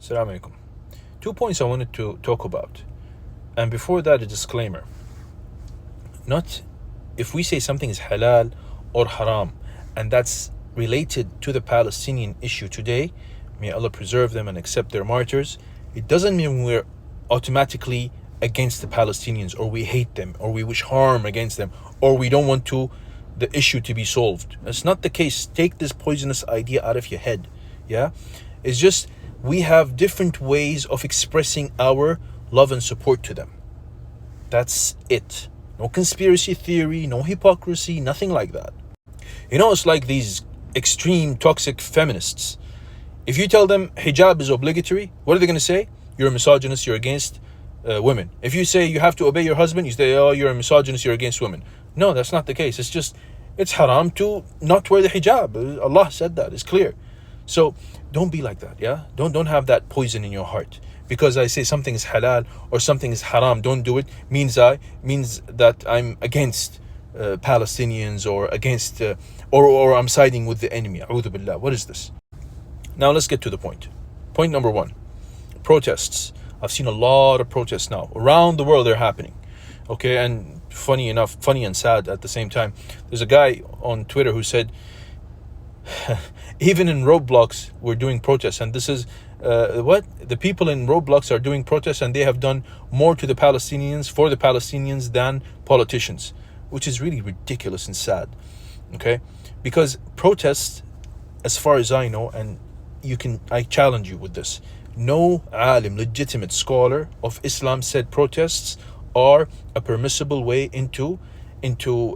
Assalamu alaikum. 2 points I wanted to talk about. And before that, a disclaimer. Not if we say something is halal or haram, and that's related to the Palestinian issue today, may Allah preserve them and accept their martyrs, it doesn't mean we're automatically against the Palestinians, or we hate them, or we wish harm against them, or we don't want the issue to be solved. That's not the case. Take this poisonous idea out of your head. Yeah? It's just we have different ways of expressing our love and support to them. That's it. No conspiracy theory, no hypocrisy, nothing like that. It's like these extreme toxic feminists. If you tell them hijab is obligatory, what are they going to say? You're a misogynist, you're against women. If you say you have to obey your husband, you say, oh, you're a misogynist, you're against women. No, that's not the case. It's haram to not wear the hijab. Allah said that. It's clear. So don't be like that, yeah? Don't have that poison in your heart. Because I say something is halal or something is haram, don't do it, means that I'm against Palestinians or against or I'm siding with the enemy. A'udhu billah. What is this? Now let's get to the point. Point number 1. Protests. I've seen a lot of protests now. Around the world they're happening. Okay, and funny and sad at the same time. There's a guy on Twitter who said, even in Roblox we're doing protests, and this is the people in Roblox are doing protests, and they have done more to the Palestinians, for the Palestinians, than politicians, which is really ridiculous and sad. Okay, because protests, as far as I know, and I challenge you with this, no alim, legitimate scholar of Islam said protests are a permissible way into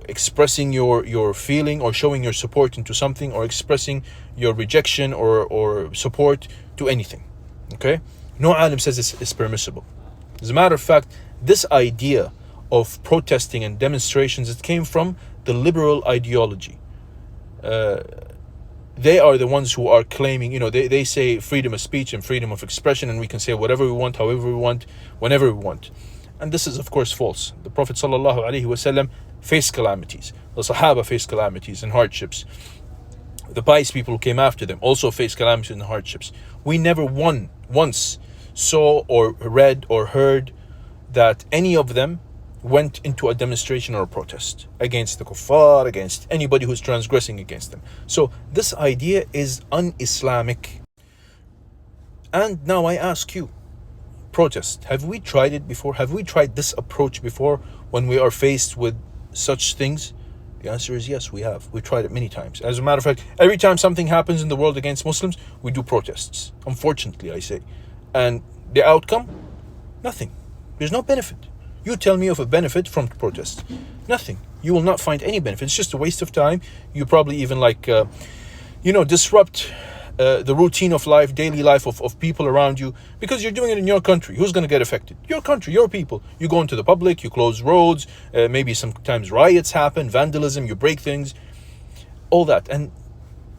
expressing your feeling or showing your support into something, or expressing your rejection or support to anything. Okay? No alim says it's permissible. As a matter of fact, this idea of protesting and demonstrations, it came from the liberal ideology. They are the ones who are claiming, they say freedom of speech and freedom of expression, and we can say whatever we want, however we want, whenever we want. And this is, of course, false. The Prophet ﷺ faced calamities. The Sahaba faced calamities and hardships. The pious people who came after them also faced calamities and hardships. We never once saw or read or heard that any of them went into a demonstration or a protest against the kuffar, against anybody who's transgressing against them. So this idea is un-Islamic. And now I ask you, protest, have we tried it before? Have we tried this approach before when we are faced with such things? The answer is yes, we have. We tried it many times. As a matter of fact, every time something happens in the world against Muslims, we do protests. Unfortunately, I say. And the outcome? Nothing. There's no benefit. You tell me of a benefit from protest. Nothing. You will not find any benefit. It's just a waste of time. You probably even disrupt the routine of life, daily life of people around you, because you're doing it in your country. Who's going to get affected? Your country, your people. You go into the public, you close roads, maybe sometimes riots happen, vandalism, you break things, all that. And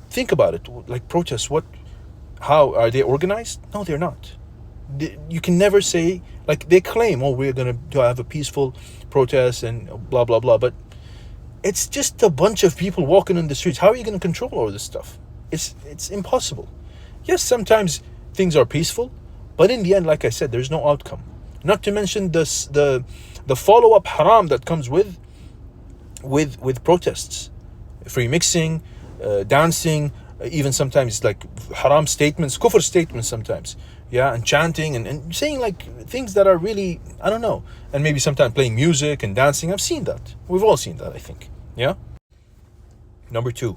think about it, like protests, how are they organized? No, they're not. You can never say, like they claim, we're going to have a peaceful protest and blah, blah, blah. But it's just a bunch of people walking in the streets. How are you going to control all this stuff? It's impossible. Yes, sometimes things are peaceful, but in the end, like I said, there's no outcome. Not to mention the follow-up haram that comes with protests, free mixing, dancing, even sometimes like haram statements, kufr statements sometimes, yeah, and chanting and saying like things that are really, I don't know, and maybe sometimes playing music and dancing. I've seen that. We've all seen that, I think. Yeah. Number 2,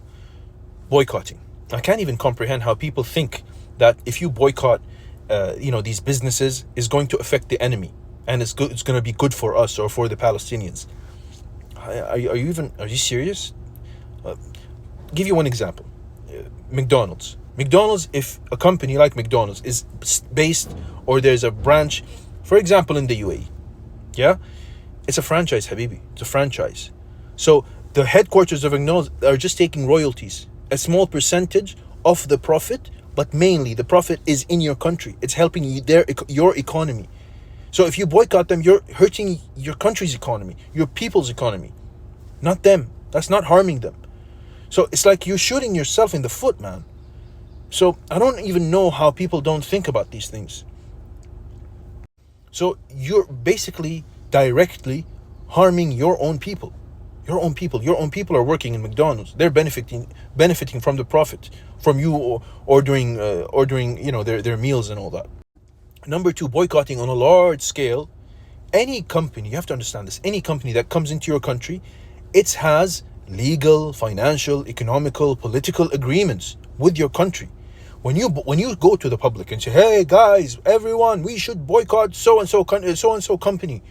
boycotting. I can't even comprehend how people think that if you boycott, these businesses, is going to affect the enemy, and it's going to be good for us or for the Palestinians. Are you serious? Give you one example. McDonald's. If a company like McDonald's is based, or there's a branch, for example, in the UAE, yeah, it's a franchise, Habibi. It's a franchise. So the headquarters of McDonald's are just taking royalties, a small percentage of the profit, but mainly the profit is in your country. It's helping your economy. So if you boycott them, you're hurting your country's economy, your people's economy, not them. That's not harming them. So it's like you're shooting yourself in the foot, man. So I don't even know how people don't think about these things. So you're basically directly harming your own people. Your own people. Your own people are working in McDonald's. They're benefiting from the profit from you ordering their meals and all that. Number two, boycotting on a large scale. Any company, you have to understand this, any company that comes into your country, it has legal, financial, economical, political agreements with your country. When you go to the public and say, hey guys, everyone, we should boycott so and so company.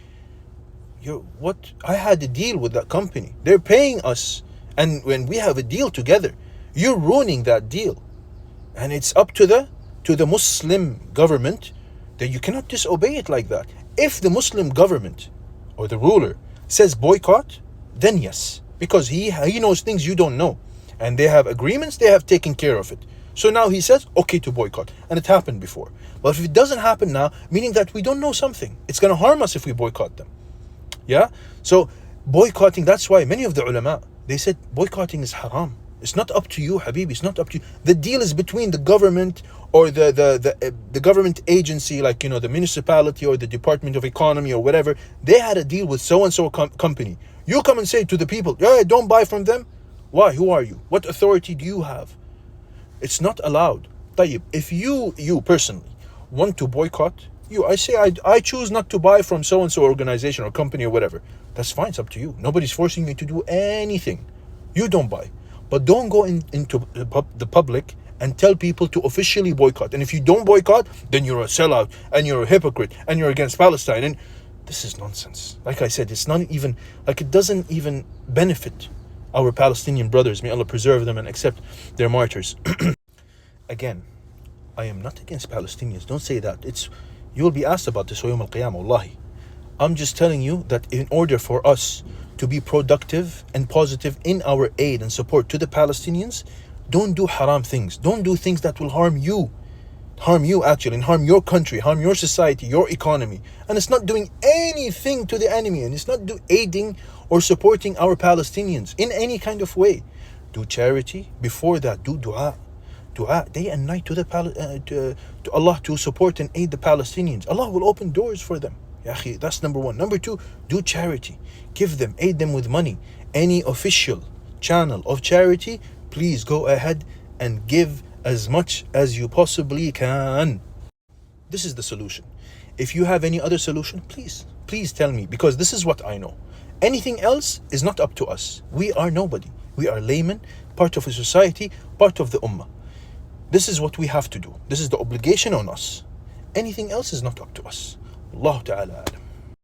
I had a deal with that company. They're paying us, and when we have a deal together, you're ruining that deal. And it's up to the Muslim government that you cannot disobey it like that. If the Muslim government or the ruler says boycott, then yes, because he knows things you don't know, and they have agreements, they have taken care of it. So now he says okay to boycott, and it happened before. But if it doesn't happen now, meaning that we don't know something, it's going to harm us if we boycott them. Yeah, so boycotting, that's why many of the ulama, they said boycotting is haram. It's not up to you, Habibi. It's not up to you. The deal is between the government or the government agency, like the municipality or the Department of Economy or whatever. They had a deal with so and so company. You come and say to the people, yeah, don't buy from them. Why? Who are you? What authority do you have? It's not allowed. Tayyib, if you personally want to boycott, I choose not to buy from so and so organization or company or whatever. That's fine. It's up to you. Nobody's forcing you to do anything. You don't buy. But don't go into the public and tell people to officially boycott. And if you don't boycott, then you're a sellout and you're a hypocrite and you're against Palestine. And this is nonsense. Like I said, it's not even, it doesn't even benefit our Palestinian brothers. May Allah preserve them and accept their martyrs. Again, I am not against Palestinians. Don't say that. You will be asked about this Yawm al-Qiyamah, wallahi. I'm just telling you that in order for us to be productive and positive in our aid and support to the Palestinians, don't do haram things. Don't do things that will harm you actually, and harm your country, harm your society, your economy. And it's not doing anything to the enemy, and it's not aiding or supporting our Palestinians in any kind of way. Do charity. Before that, do dua day and night to Allah, to support and aid the Palestinians. Allah will open doors for them. Ya akhi, that's number one. Number two, do charity. Give them, aid them with money. Any official channel of charity, please go ahead and give as much as you possibly can. This is the solution. If you have any other solution, please tell me, because this is what I know. Anything else is not up to us. We are nobody. We are laymen, part of a society, part of the ummah. This is what we have to do. This is the obligation on us. Anything else is not up to us. Allah Ta'ala alam.